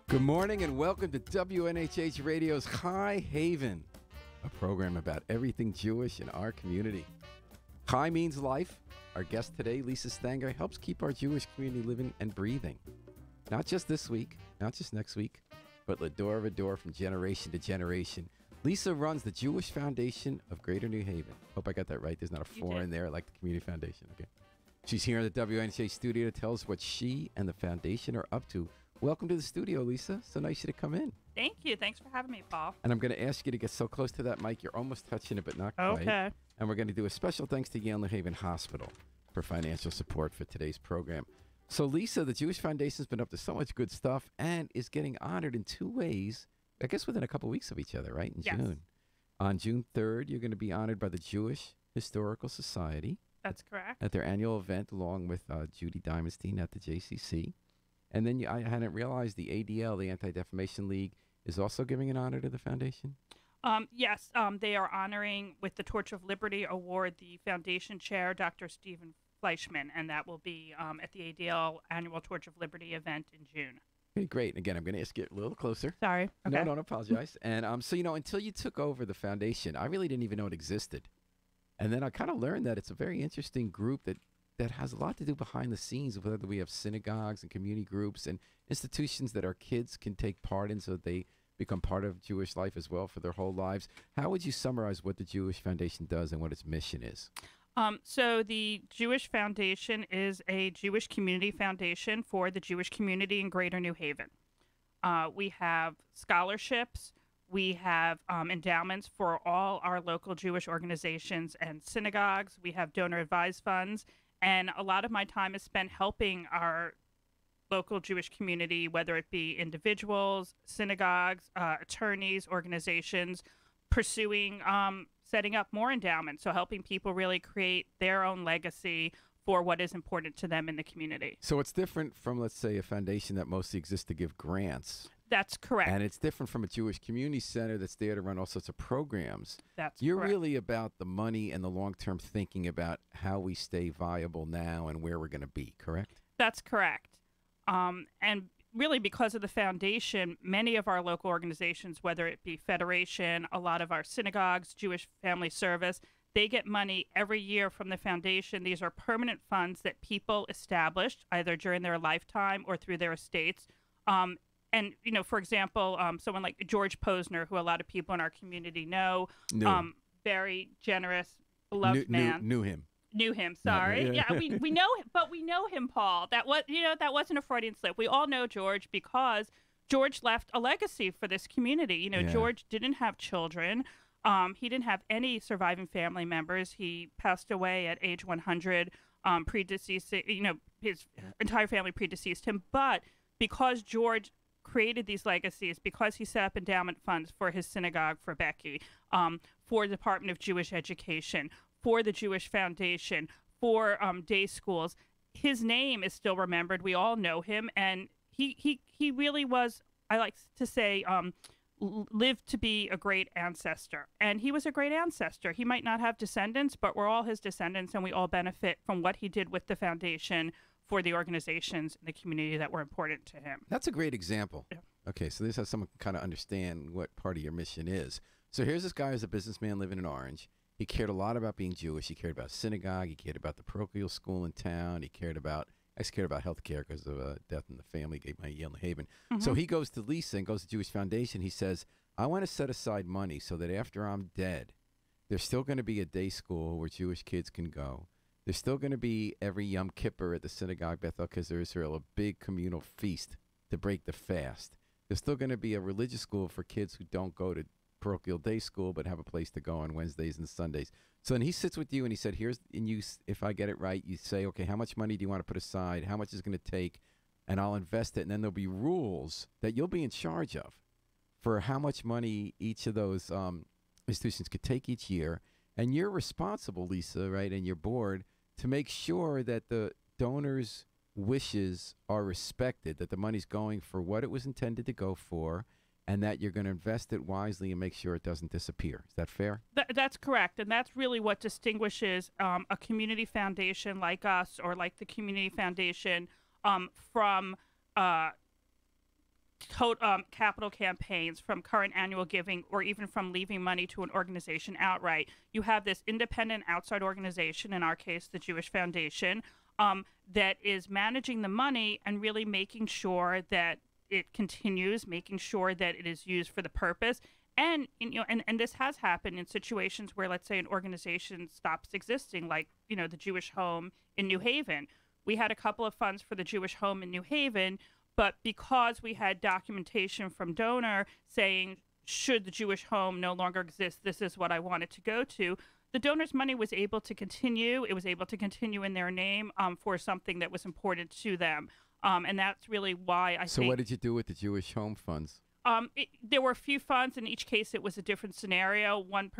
Good morning and welcome to WNHH Radio's High Haven, a program about everything Jewish in our community. High means life. Our guest today, Lisa Stanger, helps keep our Jewish community living and breathing. Not just this week, not just next week, but Lador Vador from generation to generation. Lisa runs the Jewish Foundation of Greater New Haven. Hope I got that right. There's not a four in there like the Community Foundation. Okay. She's here in the WNHH studio to tell us what she and the foundation are up to. Welcome to the studio, Lisa. So nice you to come in. Thank you. Thanks for having me, Paul. And I'm going to ask you to get so close to that mic. You're almost touching it, but not quite. Okay. And we're going to do a special thanks to Yale New Haven Hospital for financial support for today's program. So, Lisa, the Jewish Foundation's been up to so much good stuff and is getting honored in two ways, I guess within a couple weeks of each other, right? In June. On June 3rd, you're going to be honored by the Jewish Historical Society. That's correct. At their annual event, along with Judy Diamondstein at the JCC. And then I hadn't realized the ADL, the Anti-Defamation League, is also giving an honor to the foundation? Yes, they are honoring with the Torch of Liberty Award the foundation chair, Dr. Stephen Fleischman, and that will be at the ADL annual Torch of Liberty event in June. Okay, great. And again, I'm going to ask you a little closer. Sorry. Okay. No, don't apologize. And so, until you took over the foundation, I really didn't even know it existed. And then I kind of learned that it's a very interesting group that has a lot to do behind the scenes, whether we have synagogues and community groups and institutions that our kids can take part in so that they become part of Jewish life as well for their whole lives. How would you summarize what the Jewish Foundation does and what its mission is? So the Jewish Foundation is a Jewish community foundation for the Jewish community in Greater New Haven. We have scholarships. We have endowments for all our local Jewish organizations and synagogues. We have donor-advised funds. And a lot of my time is spent helping our local Jewish community, whether it be individuals, synagogues, attorneys, organizations, pursuing setting up more endowments. So helping people really create their own legacy for what is important to them in the community. So it's different from, let's say, a foundation that mostly exists to give grants. That's correct. And it's different from a Jewish community center that's there to run all sorts of programs. That's You're correct. really about the money and the long-term thinking about how we stay viable now and where we're going to be, correct? That's correct. And really because of the foundation, many of our local organizations, whether it be Federation, a lot of our synagogues, Jewish Family Service, they get money every year from the foundation. These are permanent funds that people established either during their lifetime or through their estates. And, for example, someone like George Posner, who a lot of people in our community know, very generous, beloved man. Knew him. Knew him, sorry. Yeah, we know him, but we know him, Paul. That wasn't a Freudian slip. We all know George because George left a legacy for this community. George didn't have children. He didn't have any surviving family members. He passed away at age 100, predeceased, his entire family predeceased him. But because George created these legacies, because he set up endowment funds for his synagogue, for Becky, for the Department of Jewish Education, for the Jewish Foundation, for day schools, his name is still remembered. We all know him, and he really was, I like to say, lived to be a great ancestor. And he was a great ancestor. He might not have descendants, but we're all his descendants, and we all benefit from what he did with the foundation for the organizations in the community that were important to him. That's a great example. Yeah. Okay, so this is how someone can kind of understand what part of your mission is. So here's this guy who's a businessman living in Orange. He cared a lot about being Jewish. He cared about synagogue. He cared about the parochial school in town. He cared about health care because of death in the family, gave my Yale New Haven. Mm-hmm. So he goes to Lisa and goes to Jewish Foundation. He says, I want to set aside money so that after I'm dead, there's still going to be a day school where Jewish kids can go. There's still going to be every Yom Kippur at the synagogue, Bethel Kizer Israel, a big communal feast to break the fast. There's still going to be a religious school for kids who don't go to parochial day school but have a place to go on Wednesdays and Sundays. So then he sits with you and he said, if I get it right, you say, okay, how much money do you want to put aside? How much is it going to take? And I'll invest it. And then there'll be rules that you'll be in charge of for how much money each of those institutions could take each year. And you're responsible, Lisa, right, and your board, to make sure that the donors' wishes are respected, that the money's going for what it was intended to go for, and that you're going to invest it wisely and make sure it doesn't disappear. Is that fair? That's correct. And that's really what distinguishes a community foundation like us or like the Community Foundation from capital campaigns, from current annual giving, or even from leaving money to an organization outright. You have this independent outside organization, in our case, the Jewish Foundation, that is managing the money and really making sure that it continues, making sure that it is used for the purpose. And and this has happened in situations where, let's say, an organization stops existing, like the Jewish Home in New Haven. We had a couple of funds for the Jewish Home in New Haven, but because we had documentation from donor saying, should the Jewish Home no longer exist, this is what I want it to go to, the donor's money was able to continue. It was able to continue in their name for something that was important to them. And that's really why I think... So what did you do with the Jewish Home funds? There were a few funds. In each case, it was a different scenario. One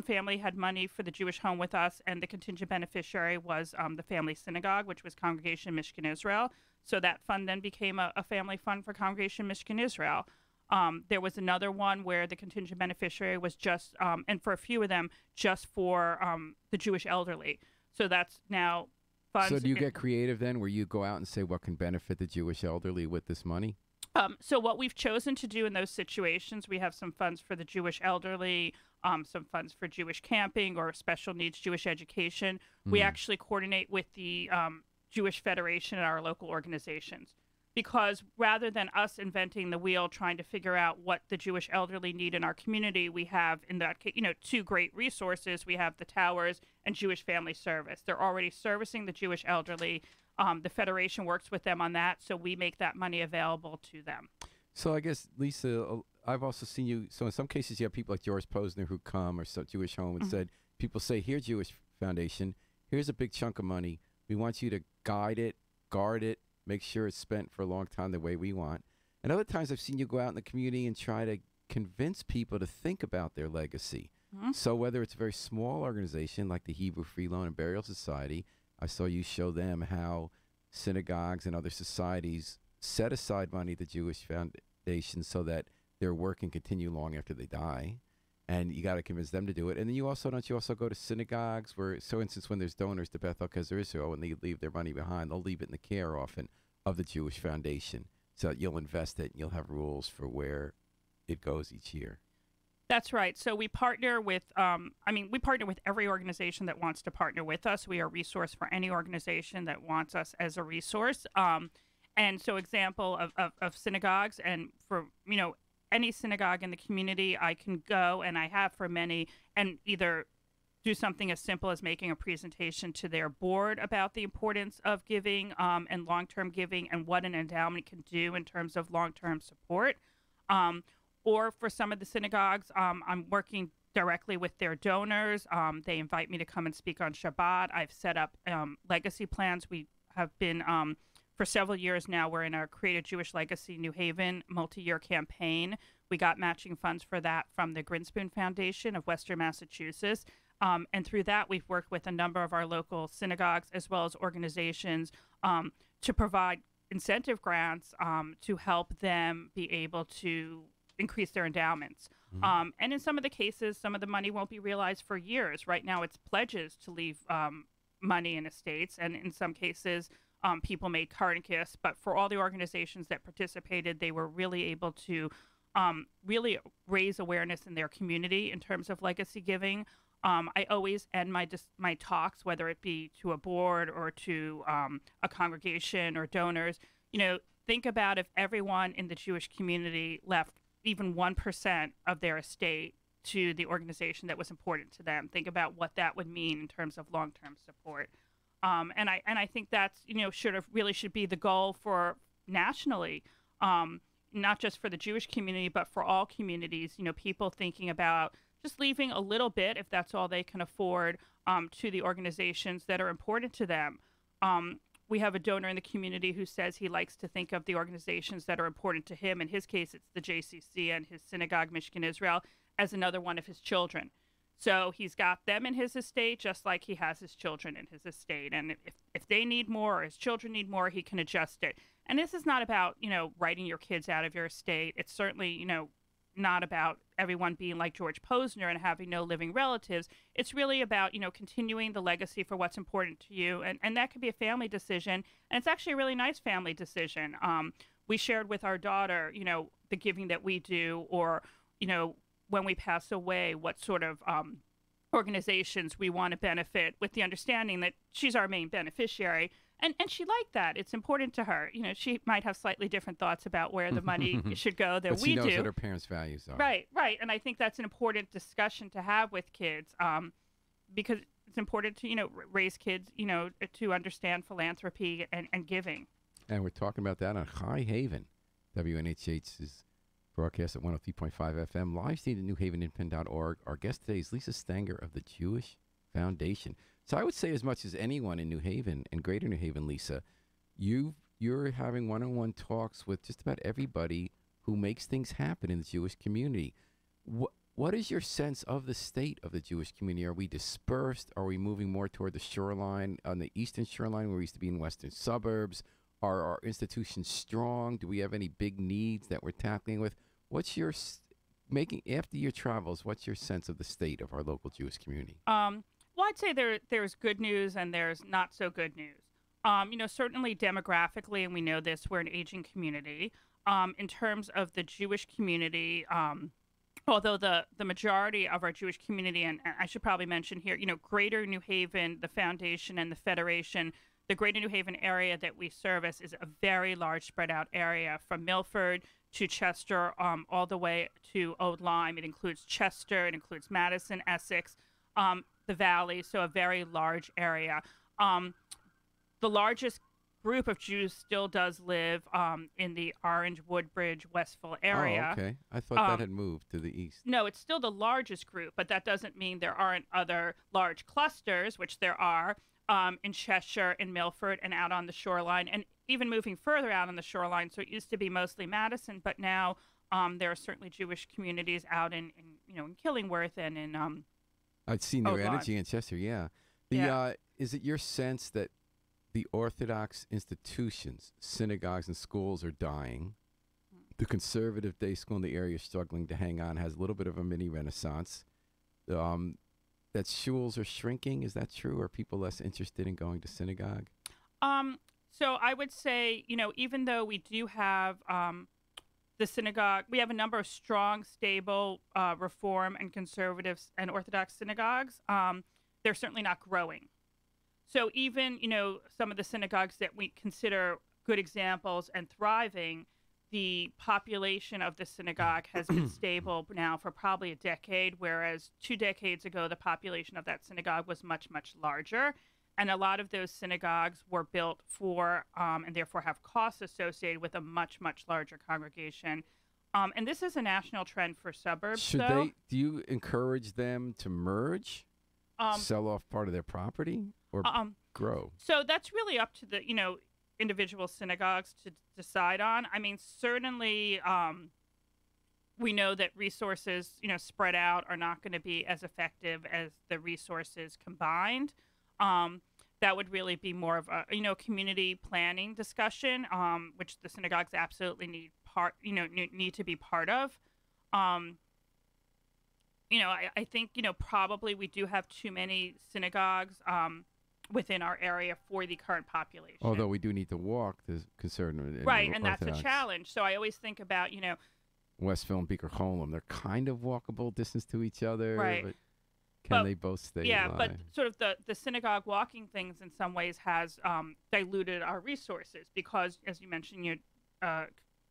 family had money for the Jewish Home with us, and the contingent beneficiary was the family synagogue, which was Congregation Michigan Israel. So that fund then became a family fund for Congregation Michigan Israel. There was another one where the contingent beneficiary was just, and for a few of them, just for the Jewish elderly. So that's now funds. So do you get creative then, where you go out and say what can benefit the Jewish elderly with this money? So what we've chosen to do in those situations, we have some funds for the Jewish elderly, some funds for Jewish camping or special needs Jewish education. We actually coordinate with the Jewish Federation and our local organizations, because rather than us inventing the wheel trying to figure out what the Jewish elderly need in our community, we have, in that case, two great resources. We have the Towers and Jewish Family Service. They're already servicing the Jewish elderly. The Federation works with them on that, so we make that money available to them. So I guess, Lisa, I've also seen you, so in some cases you have people like George Posner who come, or Jewish Home, and said, people say, here, Jewish Foundation, here's a big chunk of money. We want you to guide it, guard it, make sure it's spent for a long time the way we want. And other times I've seen you go out in the community and try to convince people to think about their legacy. So whether it's a very small organization like the Hebrew Free Loan and Burial Society, I saw you show them how synagogues and other societies set aside money to Jewish Foundation so that their work can continue long after they die. And you got to convince them to do it. And then don't you also go to synagogues where, so instance, when there's donors to Beth El-Kezer Israel, when they leave their money behind, they'll leave it in the care often of the Jewish Foundation. So you'll invest it and you'll have rules for where it goes each year. That's right. So we partner with, we partner with every organization that wants to partner with us. We are a resource for any organization that wants us as a resource. And so example of synagogues, and for, any synagogue in the community, I can go, and I have for many, and either do something as simple as making a presentation to their board about the importance of giving and long-term giving and what an endowment can do in terms of long-term support. Or for some of the synagogues, I'm working directly with their donors. They invite me to come and speak on Shabbat. I've set up legacy plans. We have been, for several years now, we're in our Create a Jewish Legacy New Haven multi-year campaign. We got matching funds for that from the Grinspoon Foundation of Western Massachusetts. And through that, we've worked with a number of our local synagogues as well as organizations to provide incentive grants to help them be able to increase their endowments. And in some of the cases, some of the money won't be realized for years. Right now, it's pledges to leave money in estates, and in some cases, people made current gifts. But for all the organizations that participated, they were really able to really raise awareness in their community in terms of legacy giving. I always end my talks, whether it be to a board or to a congregation or donors, think about if everyone in the Jewish community left even 1% of their estate to the organization that was important to them. Think about what that would mean in terms of long-term support. And I think that's, should be the goal for nationally, not just for the Jewish community, but for all communities, people thinking about just leaving a little bit, if that's all they can afford, to the organizations that are important to them. We have a donor in the community who says he likes to think of the organizations that are important to him. In his case, it's the JCC and his synagogue, Michigan Israel, as another one of his children. So he's got them in his estate just like he has his children in his estate. And if they need more or his children need more, he can adjust it. And this is not about, writing your kids out of your estate. It's certainly, not about everyone being like George Posner and having no living relatives. It's really about, continuing the legacy for what's important to you. And that could be a family decision. And it's actually a really nice family decision. we shared with our daughter, the giving that we do, or, when we pass away, what sort of organizations we want to benefit, with the understanding that she's our main beneficiary. And she liked that. It's important to her. She might have slightly different thoughts about where the money should go than but we do. she knows what her parents' values are. Right. And I think that's an important discussion to have with kids, because it's important to, raise kids, to understand philanthropy and giving. And we're talking about that on High Haven. WNHH's broadcast at 103.5 FM, live streamed at newhavenindependent.org. Our guest today is Lisa Stanger of the Jewish Foundation. So I would say, as much as anyone in New Haven and Greater New Haven, Lisa, you're having one-on-one talks with just about everybody who makes things happen in the Jewish community. What is your sense of the state of the Jewish community? Are we dispersed? Are we moving more toward the shoreline, on the eastern shoreline, where we used to be in western suburbs? Are our institutions strong? Do we have any big needs that we're tackling with? What's your after your travels, what's your sense of the state of our local Jewish community? Well, I'd say there's good news and there's not so good news. Certainly demographically, and we know this, we're an aging community. In terms of the Jewish community, although the majority of our Jewish community, and I should probably mention here, Greater New Haven, the Foundation and the Federation, the Greater New Haven area that we service is a very large spread out area, from Milford to Chester, all the way to Old Lyme. It includes Chester, it includes Madison, Essex, the Valley, so a very large area. The largest group of Jews still does live in the Orange, Woodbridge, Westville area. Oh, okay. I thought that had moved to the east. No, it's still the largest group, but that doesn't mean there aren't other large clusters, which there are in Cheshire, in Milford, and out on the shoreline, and even moving further out on the shoreline. So it used to be mostly Madison, but now there are certainly Jewish communities out in Killingworth and in I'd see New Energy in Chester, yeah. Is it your sense that the Orthodox institutions, synagogues and schools, are dying? The conservative day school in the area is struggling to hang on, has a little bit of a mini renaissance. That shuls are shrinking, is that true? Are people less interested in going to synagogue? So I would say, even though we do have the synagogue, we have a number of strong, stable Reform and conservative and Orthodox synagogues. They're certainly not growing. So even, some of the synagogues that we consider good examples and thriving, the population of the synagogue has been stable now for probably a decade, whereas 2 decades ago, the population of that synagogue was much, much larger. And a lot of those synagogues were built for, and therefore have costs associated with, a much, much larger congregation. And this is a national trend for suburbs. Do you encourage them to merge, sell off part of their property, or grow? So that's really up to the, individual synagogues to decide on. I mean, certainly we know that resources, spread out are not going to be as effective as the resources combined. That would really be more of a, community planning discussion, which the synagogues absolutely need to be part of. I think, probably we do have too many synagogues within our area for the current population. Although we do need to walk the conservative. Right, and that's a challenge. So I always think about, Westville and Beaker Holm, they're kind of walkable distance to each other. Right. But can they both stay alive? But sort of the synagogue walking things in some ways has diluted our resources because, as you mentioned,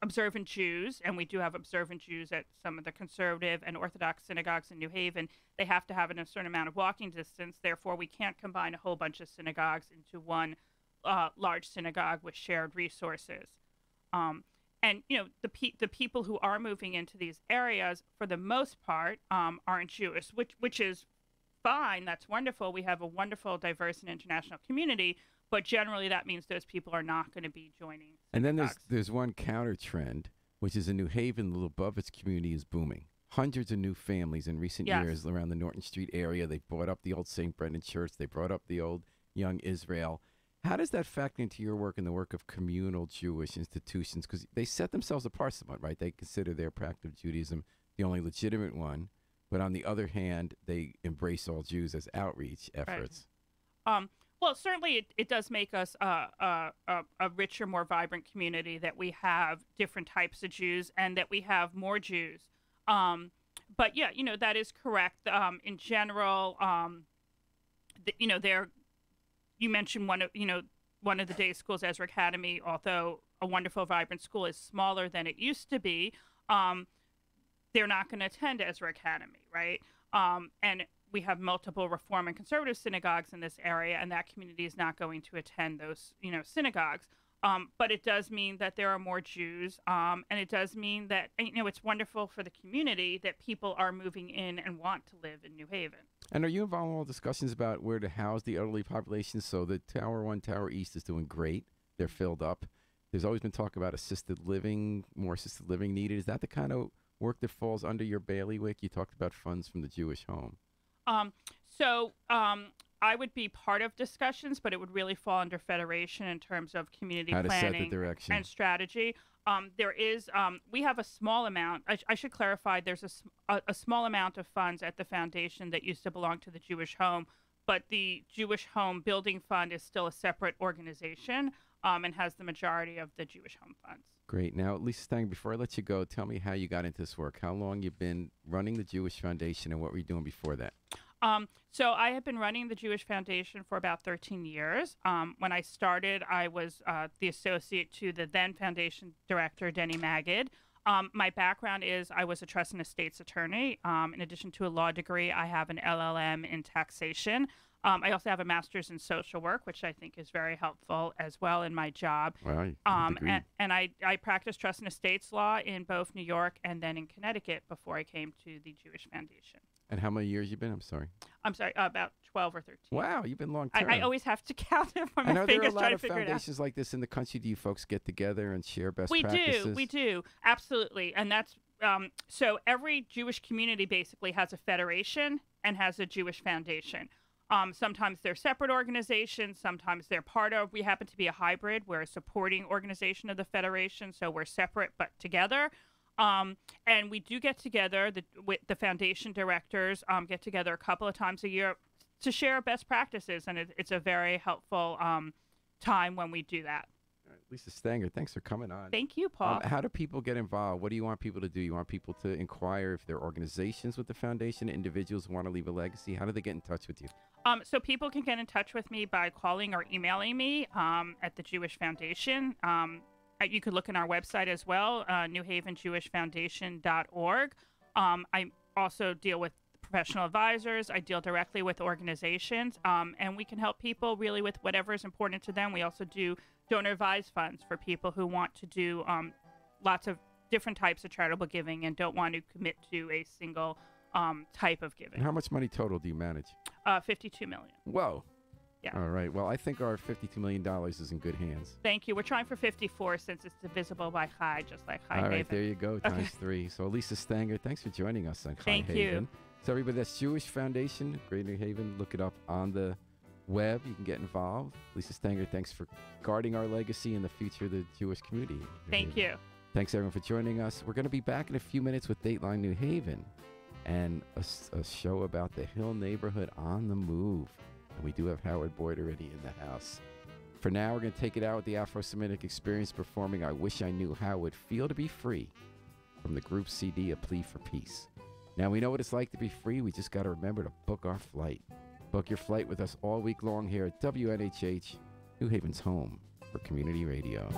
observant Jews, and we do have observant Jews at some of the conservative and Orthodox synagogues in New Haven. They have to have a certain amount of walking distance. Therefore, we can't combine a whole bunch of synagogues into one large synagogue with shared resources. And the people who are moving into these areas, for the most part, aren't Jewish, which is fine. That's wonderful. We have a wonderful, diverse, and international community. But generally, that means those people are not going to be joining synagogues. And then there's one counter trend, which is in New Haven, the Lubavitch community is booming. Hundreds of new families in recent years around the Norton Street area. They brought up the old St. Brendan Church. They brought up the old Young Israel. How does that factor into your work and the work of communal Jewish institutions? Because they set themselves apart somewhat, right? They consider their practice of Judaism the only legitimate one. But on the other hand, they embrace all Jews as outreach efforts. Right. Well, certainly it does make us a richer, more vibrant community that we have different types of Jews and that we have more Jews. But yeah, that is correct. In general, there you mentioned one of the day schools, Ezra Academy, although a wonderful, vibrant school, is smaller than it used to be. They're not going to attend Ezra Academy, right? And we have multiple Reform and Conservative synagogues in this area, and that community is not going to attend those, synagogues. But it does mean that there are more Jews, and it does mean that, it's wonderful for the community that people are moving in and want to live in New Haven. And are you involved in all discussions about where to house the elderly population? So the Tower 1, Tower East is doing great. They're filled up. There's always been talk about assisted living, more assisted living needed. Is that the kind of work that falls under your bailiwick? You talked about funds from the Jewish Home. I would be part of discussions, but it would really fall under Federation in terms of community How to set the planning direction. and strategy. We have a small amount. I should clarify. There's a small amount of funds at the foundation that used to belong to the Jewish Home, but the Jewish Home Building Fund is still a separate organization and has the majority of the Jewish Home funds. Great. Now, Lisa Stanger, before I let you go, tell me how you got into this work. How long you've been running the Jewish Foundation, and what were you doing before that? So I have been running the Jewish Foundation for about 13 years. When I started, I was the associate to the then foundation director, Denny Magid. My background is I was a trust and estates attorney. In addition to a law degree, I have an LLM in taxation. I also have a master's in social work, which I think is very helpful as well in my job. Wow, and I practiced trust and estates law in both New York and then in Connecticut before I came to the Jewish Foundation. And how many years you been? I'm sorry, about 12 or 13. Wow, you've been long term. I always have to count it on my there are fingers a lot trying to of figure it out. foundations like this in the country. Do you folks get together and share best practices? We do. Absolutely. And that's, so every Jewish community basically has a federation and has a Jewish foundation. Sometimes they're separate organizations. Sometimes they're we happen to be a hybrid. We're a supporting organization of the federation. So we're separate but together. And we do get together, with the foundation directors get together a couple of times a year to share best practices. And it's a very helpful time when we do that. All right, Lisa Stanger, thanks for coming on. Thank you, Paul. How do people get involved? What do you want people to do? You want people to inquire if there are organizations with the foundation, individuals who want to leave a legacy? How do they get in touch with you? So people can get in touch with me by calling or emailing me at the Jewish Foundation. You could look in our website as well, newhavenjewishfoundation.org. I also deal with professional advisors. I deal directly with organizations, and we can help people really with whatever is important to them. We also do donor advised funds for people who want to do lots of different types of charitable giving and don't want to commit to a single type of giving. And how much money total do you manage? $52 million. Whoa. Yeah. All right. Well, I think our $52 million is in good hands. Thank you. We're trying for 54 since it's divisible by Chai, just like Chai All Haven. right, there you go, times 3. So, Lisa Stanger, thanks for joining us on Chai Thank Haven. you. So, everybody, that's Jewish Foundation, Great New Haven. Look it up on the web. You can get involved. Lisa Stanger, thanks for guarding our legacy and the future of the Jewish community. Thank you. Thanks, everyone, for joining us. We're going to be back in a few minutes with Dateline New Haven and a show about the Hill neighborhood on the move. And we do have Howard Boyd already in the house. For now, we're going to take it out with the Afro-Semitic Experience performing I Wish I Knew How It Would Feel to Be Free from the group CD, A Plea for Peace. Now, we know what it's like to be free. We just got to remember to book our flight. Book your flight with us all week long here at WNHH, New Haven's home for community radio.